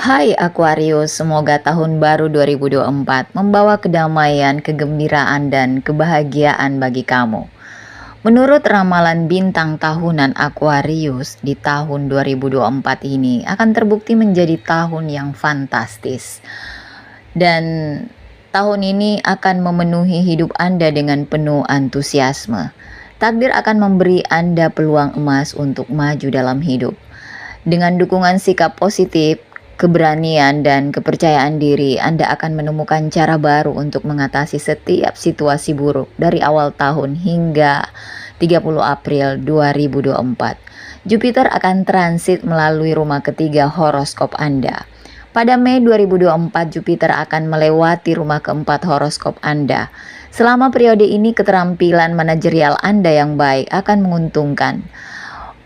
Hai Aquarius, semoga tahun baru 2024 membawa kedamaian, kegembiraan, dan kebahagiaan bagi kamu. Menurut ramalan bintang tahunan Aquarius di tahun 2024 ini akan terbukti menjadi tahun yang fantastis. Dan tahun ini akan memenuhi hidup Anda dengan penuh antusiasme. Takdir akan memberi Anda peluang emas untuk maju dalam hidup. Dengan dukungan sikap positif, keberanian, dan kepercayaan diri, Anda akan menemukan cara baru untuk mengatasi setiap situasi buruk dari awal tahun hingga 30 April 2024. Jupiter akan transit melalui rumah ketiga horoskop Anda. Pada Mei 2024, Jupiter akan melewati rumah keempat horoskop Anda. Selama periode ini, keterampilan manajerial Anda yang baik akan menguntungkan.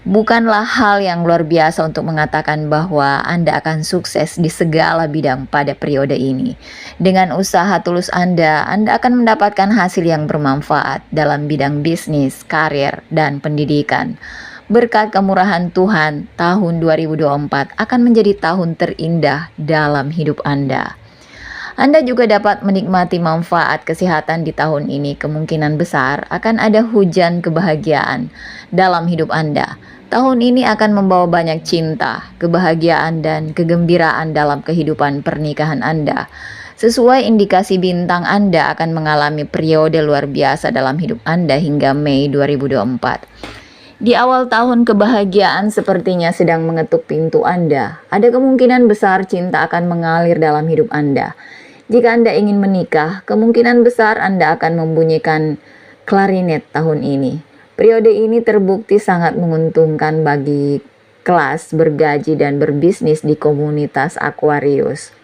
Bukanlah hal yang luar biasa untuk mengatakan bahwa Anda akan sukses di segala bidang pada periode ini. Dengan usaha tulus Anda akan mendapatkan hasil yang bermanfaat dalam bidang bisnis, karir, dan pendidikan. Berkat kemurahan Tuhan, tahun 2024 akan menjadi tahun terindah dalam hidup Anda. Anda juga dapat menikmati manfaat kesehatan di tahun ini. Kemungkinan besar akan ada hujan kebahagiaan dalam hidup Anda. Tahun ini akan membawa banyak cinta, kebahagiaan, dan kegembiraan dalam kehidupan pernikahan Anda. Sesuai indikasi bintang, Anda akan mengalami periode luar biasa dalam hidup Anda hingga Mei 2024. Di awal tahun, kebahagiaan sepertinya sedang mengetuk pintu Anda. Ada kemungkinan besar cinta akan mengalir dalam hidup Anda. Jika Anda ingin menikah, kemungkinan besar Anda akan membunyikan klarinet tahun ini. Periode ini terbukti sangat menguntungkan bagi kelas bergaji dan berbisnis di komunitas Aquarius.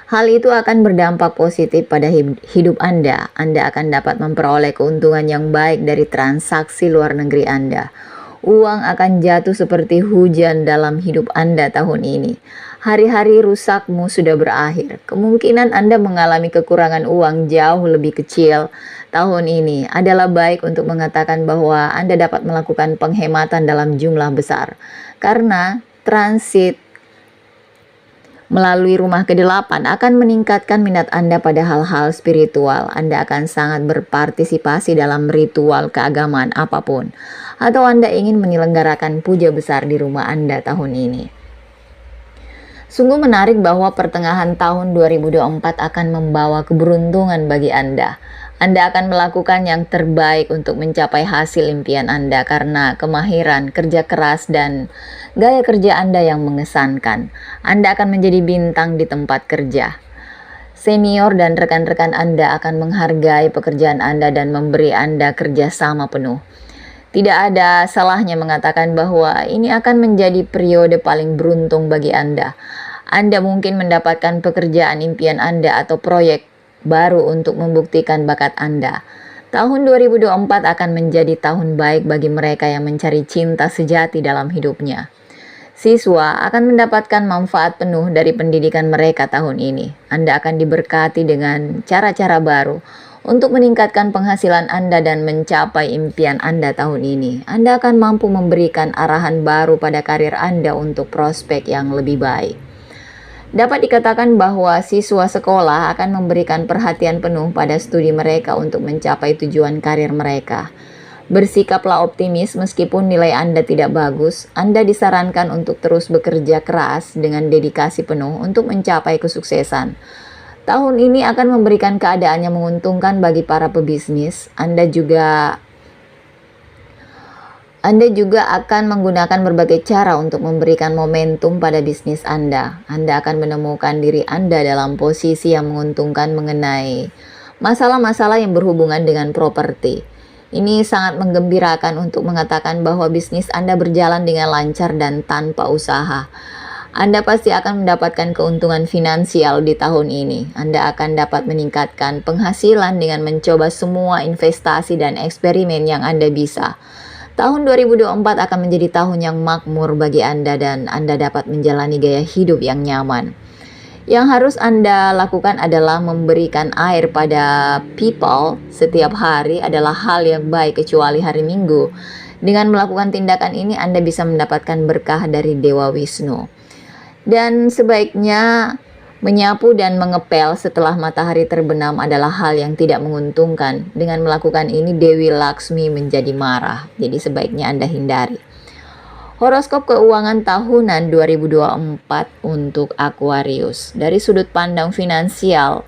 Hal itu akan berdampak positif pada hidup Anda. Anda akan dapat memperoleh keuntungan yang baik dari transaksi luar negeri Anda. Uang akan jatuh seperti hujan dalam hidup Anda tahun ini. Hari-hari rusakmu sudah berakhir. Kemungkinan Anda mengalami kekurangan uang jauh lebih kecil tahun ini. Adalah baik untuk mengatakan bahwa Anda dapat melakukan penghematan dalam jumlah besar. Karena transit melalui rumah ke-8 akan meningkatkan minat Anda pada hal-hal spiritual. Anda akan sangat berpartisipasi dalam ritual keagamaan apapun. Atau Anda ingin menyelenggarakan puja besar di rumah Anda tahun ini. Sungguh menarik bahwa pertengahan tahun 2024 akan membawa keberuntungan bagi Anda. Anda akan melakukan yang terbaik untuk mencapai hasil impian Anda karena kemahiran, kerja keras, dan gaya kerja Anda yang mengesankan. Anda akan menjadi bintang di tempat kerja. Senior dan rekan-rekan Anda akan menghargai pekerjaan Anda dan memberi Anda kerjasama penuh. Tidak ada salahnya mengatakan bahwa ini akan menjadi periode paling beruntung bagi Anda. Anda mungkin mendapatkan pekerjaan impian Anda atau proyek baru untuk membuktikan bakat Anda. Tahun 2024 akan menjadi tahun baik bagi mereka yang mencari cinta sejati dalam hidupnya. Siswa akan mendapatkan manfaat penuh dari pendidikan mereka tahun ini. Anda akan diberkati dengan cara-cara baru untuk meningkatkan penghasilan Anda dan mencapai impian Anda tahun ini. Anda akan mampu memberikan arahan baru pada karir Anda untuk prospek yang lebih baik. Dapat dikatakan bahwa siswa sekolah akan memberikan perhatian penuh pada studi mereka untuk mencapai tujuan karir mereka. Bersikaplah optimis meskipun nilai Anda tidak bagus. Anda disarankan untuk terus bekerja keras dengan dedikasi penuh untuk mencapai kesuksesan. Tahun ini akan memberikan keadaan yang menguntungkan bagi para pebisnis. Anda juga akan menggunakan berbagai cara untuk memberikan momentum pada bisnis Anda. Anda akan menemukan diri Anda dalam posisi yang menguntungkan mengenai masalah-masalah yang berhubungan dengan properti. Ini sangat menggembirakan untuk mengatakan bahwa bisnis Anda berjalan dengan lancar dan tanpa usaha. Anda pasti akan mendapatkan keuntungan finansial di tahun ini. Anda akan dapat meningkatkan penghasilan dengan mencoba semua investasi dan eksperimen yang Anda bisa. Tahun 2024 akan menjadi tahun yang makmur bagi Anda dan Anda dapat menjalani gaya hidup yang nyaman. Yang harus Anda lakukan adalah memberikan air pada people setiap hari adalah hal yang baik kecuali hari Minggu. Dengan melakukan tindakan ini Anda bisa mendapatkan berkah dari Dewa Wisnu. Dan sebaiknya menyapu dan mengepel setelah matahari terbenam adalah hal yang tidak menguntungkan. Dengan melakukan ini Dewi Laksmi menjadi marah. Jadi sebaiknya Anda hindari. Horoskop keuangan tahunan 2024 untuk Aquarius. Dari sudut pandang finansial,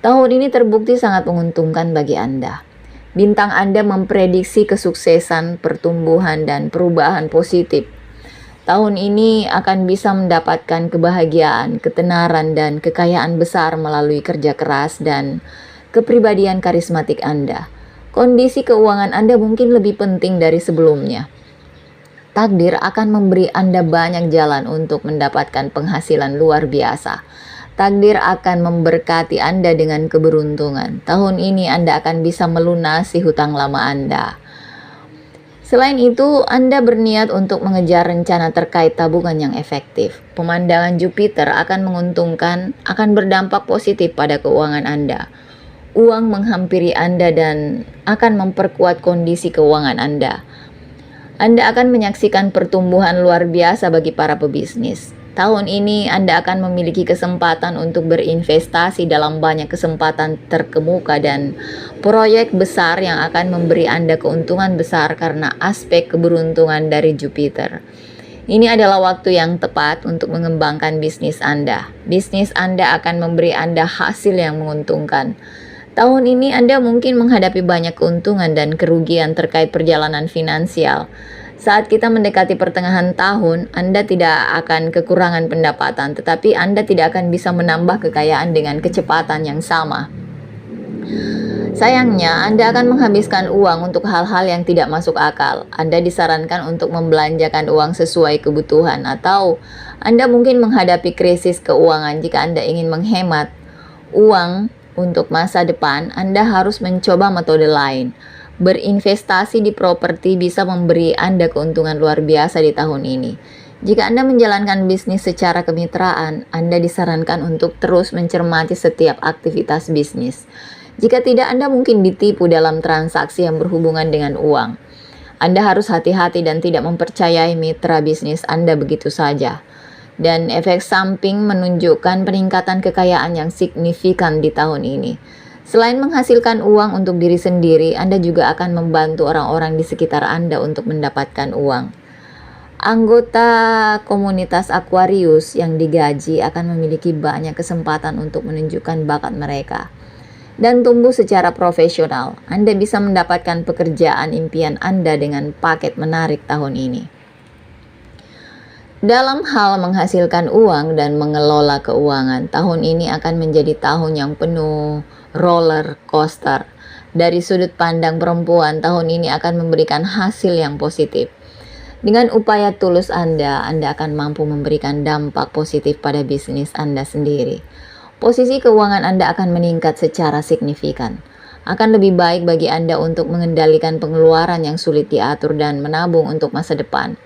tahun ini terbukti sangat menguntungkan bagi Anda. Bintang Anda memprediksi kesuksesan, pertumbuhan, dan perubahan positif. Tahun ini akan bisa mendapatkan kebahagiaan, ketenaran, dan kekayaan besar melalui kerja keras dan kepribadian karismatik Anda. Kondisi keuangan Anda mungkin lebih penting dari sebelumnya. Takdir akan memberi Anda banyak jalan untuk mendapatkan penghasilan luar biasa. Takdir akan memberkati Anda dengan keberuntungan. Tahun ini Anda akan bisa melunasi hutang lama Anda. Selain itu, Anda berniat untuk mengejar rencana terkait tabungan yang efektif. Pemandangan Jupiter akan menguntungkan, akan berdampak positif pada keuangan Anda. Uang menghampiri Anda dan akan memperkuat kondisi keuangan Anda. Anda akan menyaksikan pertumbuhan luar biasa bagi para pebisnis. Tahun ini Anda akan memiliki kesempatan untuk berinvestasi dalam banyak kesempatan terkemuka dan proyek besar yang akan memberi Anda keuntungan besar karena aspek keberuntungan dari Jupiter. Ini adalah waktu yang tepat untuk mengembangkan bisnis Anda. Bisnis Anda akan memberi Anda hasil yang menguntungkan. Tahun ini Anda mungkin menghadapi banyak keuntungan dan kerugian terkait perjalanan finansial. Saat kita mendekati pertengahan tahun, Anda tidak akan kekurangan pendapatan, tetapi Anda tidak akan bisa menambah kekayaan dengan kecepatan yang sama. Sayangnya, Anda akan menghabiskan uang untuk hal-hal yang tidak masuk akal. Anda disarankan untuk membelanjakan uang sesuai kebutuhan, atau Anda mungkin menghadapi krisis keuangan. Jika Anda ingin menghemat uang untuk masa depan, Anda harus mencoba metode lain. Berinvestasi di properti bisa memberi Anda keuntungan luar biasa di tahun ini. Jika Anda menjalankan bisnis secara kemitraan, Anda disarankan untuk terus mencermati setiap aktivitas bisnis. Jika tidak, Anda mungkin ditipu dalam transaksi yang berhubungan dengan uang. Anda harus hati-hati dan tidak mempercayai mitra bisnis Anda begitu saja. Dan efek samping menunjukkan peningkatan kekayaan yang signifikan di tahun ini. Selain menghasilkan uang untuk diri sendiri, Anda juga akan membantu orang-orang di sekitar Anda untuk mendapatkan uang. Anggota komunitas Aquarius yang digaji akan memiliki banyak kesempatan untuk menunjukkan bakat mereka dan tumbuh secara profesional. Anda bisa mendapatkan pekerjaan impian Anda dengan paket menarik tahun ini. Dalam hal menghasilkan uang dan mengelola keuangan, tahun ini akan menjadi tahun yang penuh roller coaster. Dari sudut pandang perempuan, tahun ini akan memberikan hasil yang positif. Dengan upaya tulus Anda akan mampu memberikan dampak positif pada bisnis Anda sendiri. Posisi keuangan Anda akan meningkat secara signifikan. Akan lebih baik bagi Anda untuk mengendalikan pengeluaran yang sulit diatur dan menabung untuk masa depan.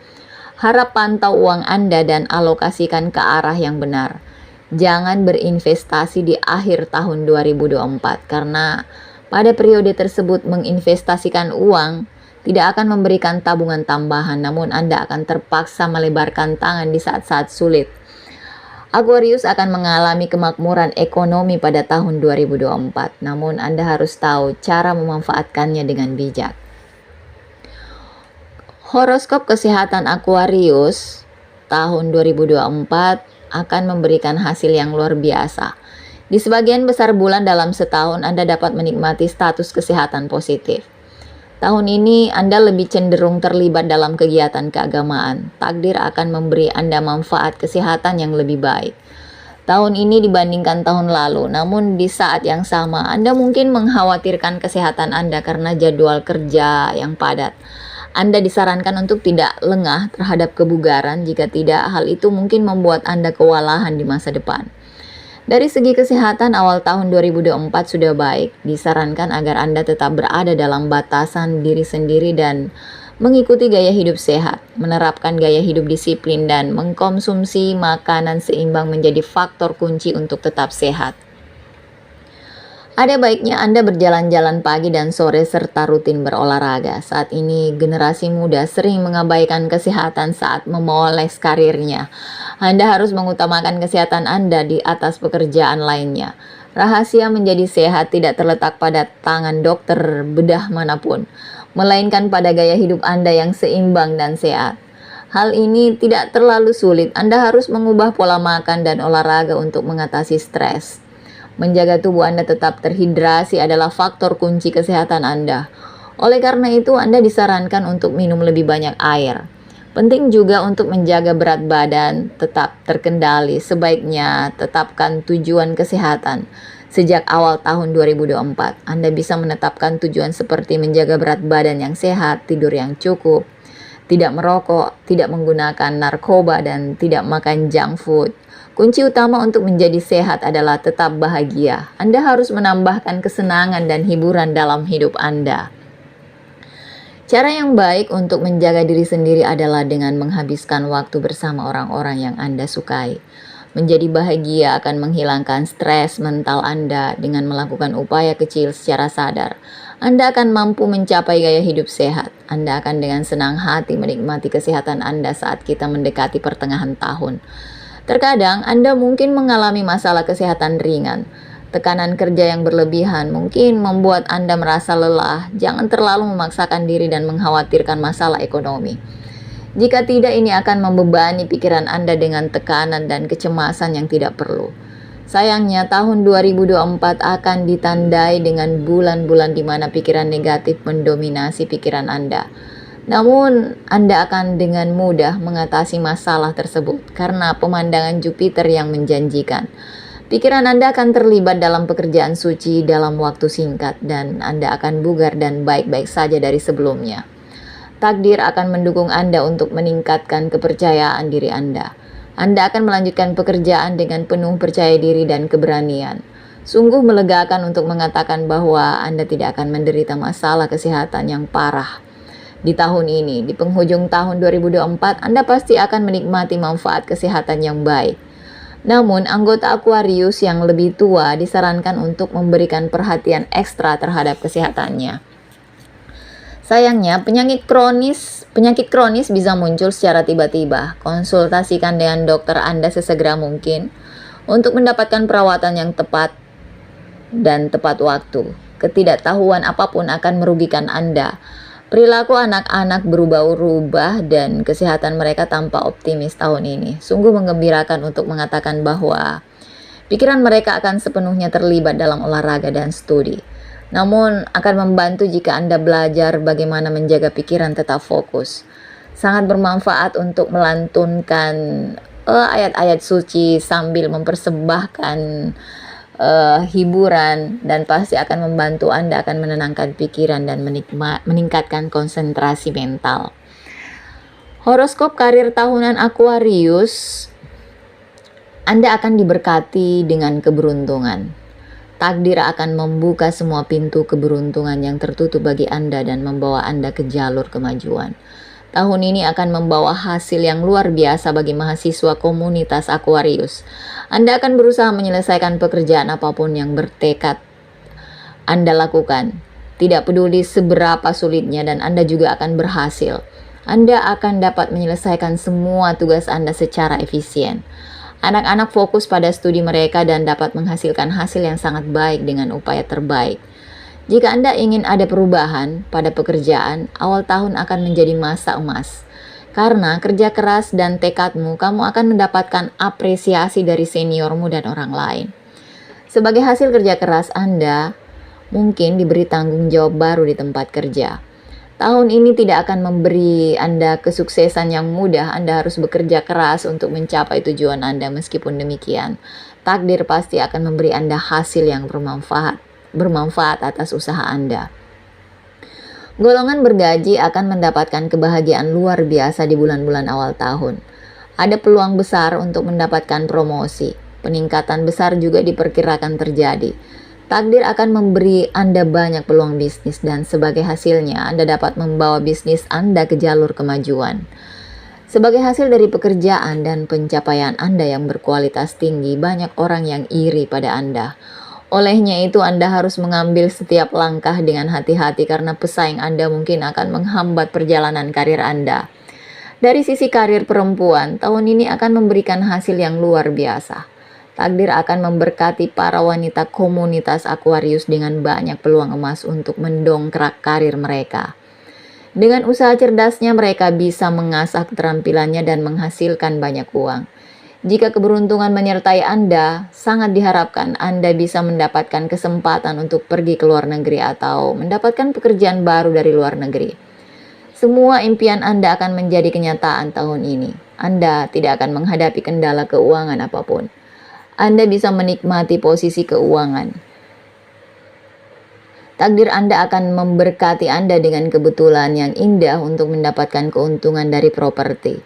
Harap pantau uang Anda dan alokasikan ke arah yang benar. Jangan berinvestasi di akhir tahun 2024 karena pada periode tersebut menginvestasikan uang tidak akan memberikan tabungan tambahan, namun Anda akan terpaksa melebarkan tangan di saat-saat sulit. Aquarius akan mengalami kemakmuran ekonomi pada tahun 2024, namun Anda harus tahu cara memanfaatkannya dengan bijak. Horoskop kesehatan Aquarius tahun 2024 akan memberikan hasil yang luar biasa. Di sebagian besar bulan dalam setahun, Anda dapat menikmati status kesehatan positif. Tahun ini, Anda lebih cenderung terlibat dalam kegiatan keagamaan. Takdir akan memberi Anda manfaat kesehatan yang lebih baik. Tahun ini dibandingkan tahun lalu, namun di saat yang sama, Anda mungkin mengkhawatirkan kesehatan Anda karena jadwal kerja yang padat. Anda disarankan untuk tidak lengah terhadap kebugaran, jika tidak hal itu mungkin membuat Anda kewalahan di masa depan. Dari segi kesehatan, awal tahun 2024 sudah baik. Disarankan agar Anda tetap berada dalam batasan diri sendiri dan mengikuti gaya hidup sehat. Menerapkan gaya hidup disiplin dan mengkonsumsi makanan seimbang menjadi faktor kunci untuk tetap sehat. Ada baiknya Anda berjalan-jalan pagi dan sore serta rutin berolahraga. Saat ini generasi muda sering mengabaikan kesehatan saat memoles karirnya. Anda harus mengutamakan kesehatan Anda di atas pekerjaan lainnya. Rahasia menjadi sehat tidak terletak pada tangan dokter bedah manapun, melainkan pada gaya hidup Anda yang seimbang dan sehat. Hal ini tidak terlalu sulit. Anda harus mengubah pola makan dan olahraga untuk mengatasi stres. Menjaga tubuh Anda tetap terhidrasi adalah faktor kunci kesehatan Anda. Oleh karena itu, Anda disarankan untuk minum lebih banyak air. Penting juga untuk menjaga berat badan tetap terkendali. Sebaiknya tetapkan tujuan kesehatan. Sejak awal tahun 2024, Anda bisa menetapkan tujuan seperti menjaga berat badan yang sehat, tidur yang cukup, tidak merokok, tidak menggunakan narkoba, dan tidak makan junk food. Kunci utama untuk menjadi sehat adalah tetap bahagia. Anda harus menambahkan kesenangan dan hiburan dalam hidup Anda. Cara yang baik untuk menjaga diri sendiri adalah dengan menghabiskan waktu bersama orang-orang yang Anda sukai. Menjadi bahagia akan menghilangkan stres mental Anda dengan melakukan upaya kecil secara sadar. Anda akan mampu mencapai gaya hidup sehat. Anda akan dengan senang hati menikmati kesehatan Anda saat kita mendekati pertengahan tahun. Terkadang Anda mungkin mengalami masalah kesehatan ringan. Tekanan kerja yang berlebihan mungkin membuat Anda merasa lelah. Jangan terlalu memaksakan diri dan mengkhawatirkan masalah ekonomi. Jika tidak, ini akan membebani pikiran Anda dengan tekanan dan kecemasan yang tidak perlu. Sayangnya, tahun 2024 akan ditandai dengan bulan-bulan di mana pikiran negatif mendominasi pikiran Anda. Namun, Anda akan dengan mudah mengatasi masalah tersebut karena pemandangan Jupiter yang menjanjikan. Pikiran Anda akan terlibat dalam pekerjaan suci dalam waktu singkat dan Anda akan bugar dan baik-baik saja dari sebelumnya. Takdir akan mendukung Anda untuk meningkatkan kepercayaan diri Anda. Anda akan melanjutkan pekerjaan dengan penuh percaya diri dan keberanian. Sungguh melegakan untuk mengatakan bahwa Anda tidak akan menderita masalah kesehatan yang parah. Di tahun ini, di penghujung tahun 2024, Anda pasti akan menikmati manfaat kesehatan yang baik. Namun, anggota Aquarius yang lebih tua disarankan untuk memberikan perhatian ekstra terhadap kesehatannya. Sayangnya, penyakit kronis bisa muncul secara tiba-tiba. Konsultasikan dengan dokter Anda sesegera mungkin untuk mendapatkan perawatan yang tepat dan tepat waktu. Ketidaktahuan apapun akan merugikan Anda. Perilaku anak-anak berubah-ubah dan kesehatan mereka tampak optimis tahun ini. Sungguh menggembirakan untuk mengatakan bahwa pikiran mereka akan sepenuhnya terlibat dalam olahraga dan studi. Namun akan membantu jika Anda belajar bagaimana menjaga pikiran tetap fokus. Sangat bermanfaat untuk melantunkan ayat-ayat suci sambil mempersembahkan hiburan dan pasti akan membantu Anda akan menenangkan pikiran dan meningkatkan konsentrasi mental. Horoskop karir tahunan Aquarius, Anda akan diberkati dengan keberuntungan. Takdir akan membuka semua pintu keberuntungan yang tertutup bagi Anda dan membawa Anda ke jalur kemajuan. Tahun ini akan membawa hasil yang luar biasa bagi mahasiswa komunitas Aquarius. Anda akan berusaha menyelesaikan pekerjaan apapun yang bertekad Anda lakukan. Tidak peduli seberapa sulitnya dan Anda juga akan berhasil. Anda akan dapat menyelesaikan semua tugas Anda secara efisien. Anak-anak fokus pada studi mereka dan dapat menghasilkan hasil yang sangat baik dengan upaya terbaik. Jika Anda ingin ada perubahan pada pekerjaan, awal tahun akan menjadi masa emas. Karena kerja keras dan tekadmu, kamu akan mendapatkan apresiasi dari seniormu dan orang lain. Sebagai hasil kerja keras Anda, mungkin diberi tanggung jawab baru di tempat kerja. Tahun ini tidak akan memberi Anda kesuksesan yang mudah. Anda harus bekerja keras untuk mencapai tujuan Anda. Meskipun demikian, takdir pasti akan memberi Anda hasil yang bermanfaat atas usaha Anda. Golongan bergaji akan mendapatkan kebahagiaan luar biasa di bulan-bulan awal tahun. Ada peluang besar untuk mendapatkan promosi. Peningkatan besar juga diperkirakan terjadi. Takdir akan memberi Anda banyak peluang bisnis dan sebagai hasilnya Anda dapat membawa bisnis Anda ke jalur kemajuan. Sebagai hasil dari pekerjaan dan pencapaian Anda yang berkualitas tinggi, banyak orang yang iri pada Anda. Olehnya itu Anda harus mengambil setiap langkah dengan hati-hati karena pesaing Anda mungkin akan menghambat perjalanan karir Anda. Dari sisi karir perempuan, tahun ini akan memberikan hasil yang luar biasa. Takdir akan memberkati para wanita komunitas Aquarius dengan banyak peluang emas untuk mendongkrak karir mereka. Dengan usaha cerdasnya mereka bisa mengasah keterampilannya dan menghasilkan banyak uang. Jika keberuntungan menyertai Anda, sangat diharapkan Anda bisa mendapatkan kesempatan untuk pergi ke luar negeri atau mendapatkan pekerjaan baru dari luar negeri. Semua impian Anda akan menjadi kenyataan tahun ini. Anda tidak akan menghadapi kendala keuangan apapun. Anda bisa menikmati posisi keuangan. Takdir Anda akan memberkati Anda dengan kebetulan yang indah untuk mendapatkan keuntungan dari properti.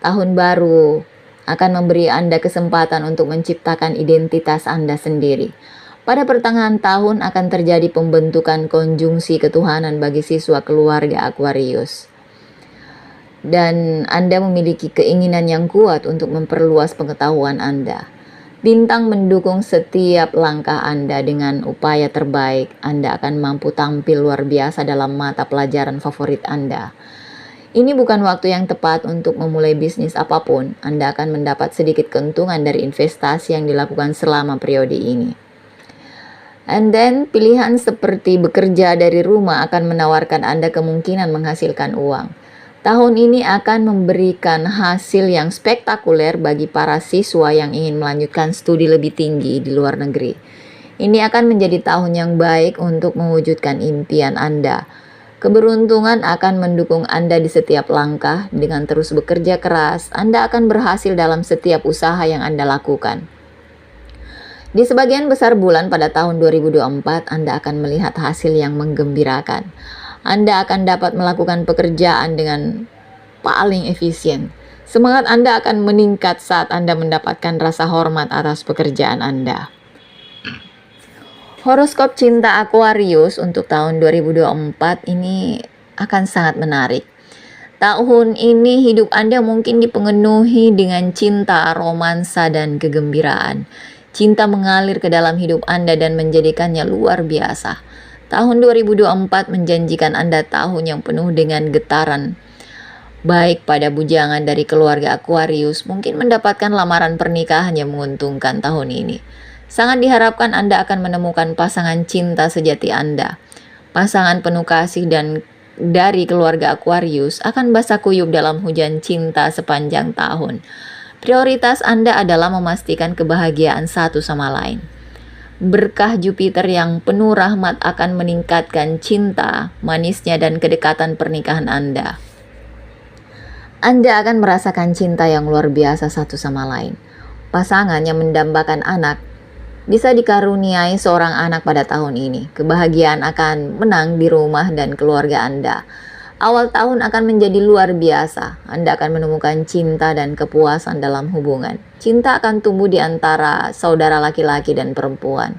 Tahun baru akan memberi Anda kesempatan untuk menciptakan identitas Anda sendiri. Pada pertengahan tahun akan terjadi pembentukan konjungsi ketuhanan bagi siswa keluarga Aquarius. Dan Anda memiliki keinginan yang kuat untuk memperluas pengetahuan Anda. Bintang mendukung setiap langkah Anda dengan upaya terbaik. Anda akan mampu tampil luar biasa dalam mata pelajaran favorit Anda. Ini bukan waktu yang tepat untuk memulai bisnis apapun. Anda akan mendapat sedikit keuntungan dari investasi yang dilakukan selama periode ini. And then, pilihan seperti bekerja dari rumah akan menawarkan Anda kemungkinan menghasilkan uang. Tahun ini akan memberikan hasil yang spektakuler bagi para siswa yang ingin melanjutkan studi lebih tinggi di luar negeri. Ini akan menjadi tahun yang baik untuk mewujudkan impian Anda. Keberuntungan akan mendukung Anda di setiap langkah. Dengan terus bekerja keras, Anda akan berhasil dalam setiap usaha yang Anda lakukan. Di sebagian besar bulan pada tahun 2024, Anda akan melihat hasil yang menggembirakan. Anda akan dapat melakukan pekerjaan dengan paling efisien. Semangat Anda akan meningkat saat Anda mendapatkan rasa hormat atas pekerjaan Anda. Horoskop cinta Aquarius untuk tahun 2024 ini akan sangat menarik. Tahun ini hidup Anda mungkin dipenuhi dengan cinta, romansa, dan kegembiraan. Cinta mengalir ke dalam hidup Anda dan menjadikannya luar biasa. Tahun 2024 menjanjikan Anda tahun yang penuh dengan getaran. Baik pada bujangan dari keluarga Aquarius mungkin mendapatkan lamaran pernikahan yang menguntungkan tahun ini. Sangat diharapkan Anda akan menemukan pasangan cinta sejati Anda. Pasangan penuh kasih dan dari keluarga Aquarius akan basah kuyup dalam hujan cinta sepanjang tahun. Prioritas Anda adalah memastikan kebahagiaan satu sama lain. Berkah Jupiter yang penuh rahmat akan meningkatkan cinta, manisnya, dan kedekatan pernikahan Anda. Anda akan merasakan cinta yang luar biasa satu sama lain. Pasangan yang mendambakan anak bisa dikaruniai seorang anak pada tahun ini. Kebahagiaan akan menang di rumah dan keluarga Anda. Awal tahun akan menjadi luar biasa. Anda akan menemukan cinta dan kepuasan dalam hubungan. Cinta akan tumbuh di antara saudara laki-laki dan perempuan.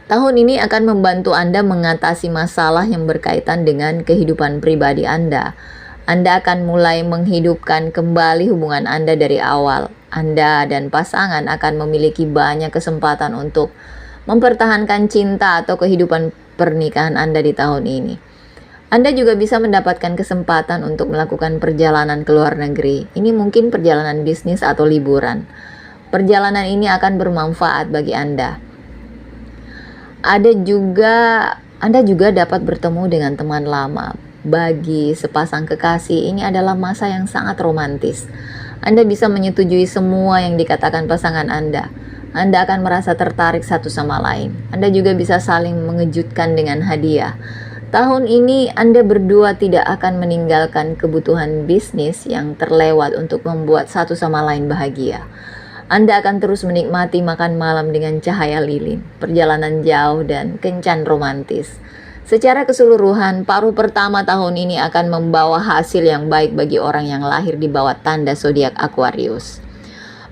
Tahun ini akan membantu Anda mengatasi masalah yang berkaitan dengan kehidupan pribadi Anda. Anda akan mulai menghidupkan kembali hubungan Anda dari awal. Anda dan pasangan akan memiliki banyak kesempatan untuk mempertahankan cinta atau kehidupan pernikahan Anda di tahun ini. Anda juga bisa mendapatkan kesempatan untuk melakukan perjalanan ke luar negeri. Ini mungkin perjalanan bisnis atau liburan. Perjalanan ini akan bermanfaat bagi Anda. Anda juga dapat bertemu dengan teman lama. Bagi sepasang kekasih, ini adalah masa yang sangat romantis. Anda bisa menyetujui semua yang dikatakan pasangan Anda. Anda akan merasa tertarik satu sama lain. Anda juga bisa saling mengejutkan dengan hadiah. Tahun ini Anda berdua tidak akan meninggalkan kebutuhan bisnis yang terlewat untuk membuat satu sama lain bahagia. Anda akan terus menikmati makan malam dengan cahaya lilin, perjalanan jauh, dan kencan romantis. Secara keseluruhan, paruh pertama tahun ini akan membawa hasil yang baik bagi orang yang lahir di bawah tanda zodiak Aquarius.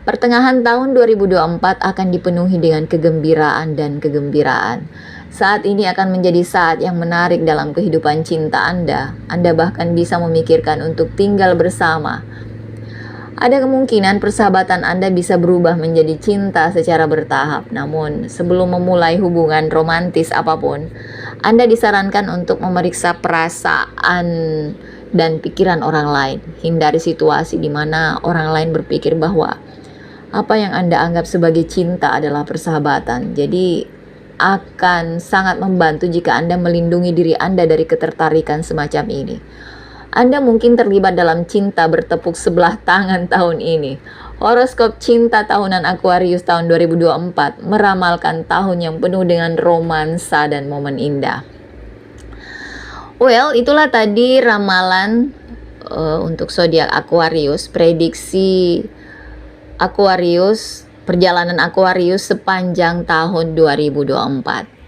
Pertengahan tahun 2024 akan dipenuhi dengan kegembiraan dan kegembiraan. Saat ini akan menjadi saat yang menarik dalam kehidupan cinta Anda. Anda bahkan bisa memikirkan untuk tinggal bersama. Ada kemungkinan persahabatan Anda bisa berubah menjadi cinta secara bertahap. Namun, sebelum memulai hubungan romantis apapun, Anda disarankan untuk memeriksa perasaan dan pikiran orang lain. Hindari situasi di mana orang lain berpikir bahwa apa yang Anda anggap sebagai cinta adalah persahabatan. Jadi, akan sangat membantu jika Anda melindungi diri Anda dari ketertarikan semacam ini. Anda mungkin terlibat dalam cinta bertepuk sebelah tangan tahun ini. Horoskop cinta tahunan Aquarius tahun 2024 meramalkan tahun yang penuh dengan romansa dan momen indah. Well, itulah tadi ramalan untuk zodiak Aquarius, prediksi Aquarius, perjalanan Aquarius sepanjang tahun 2024.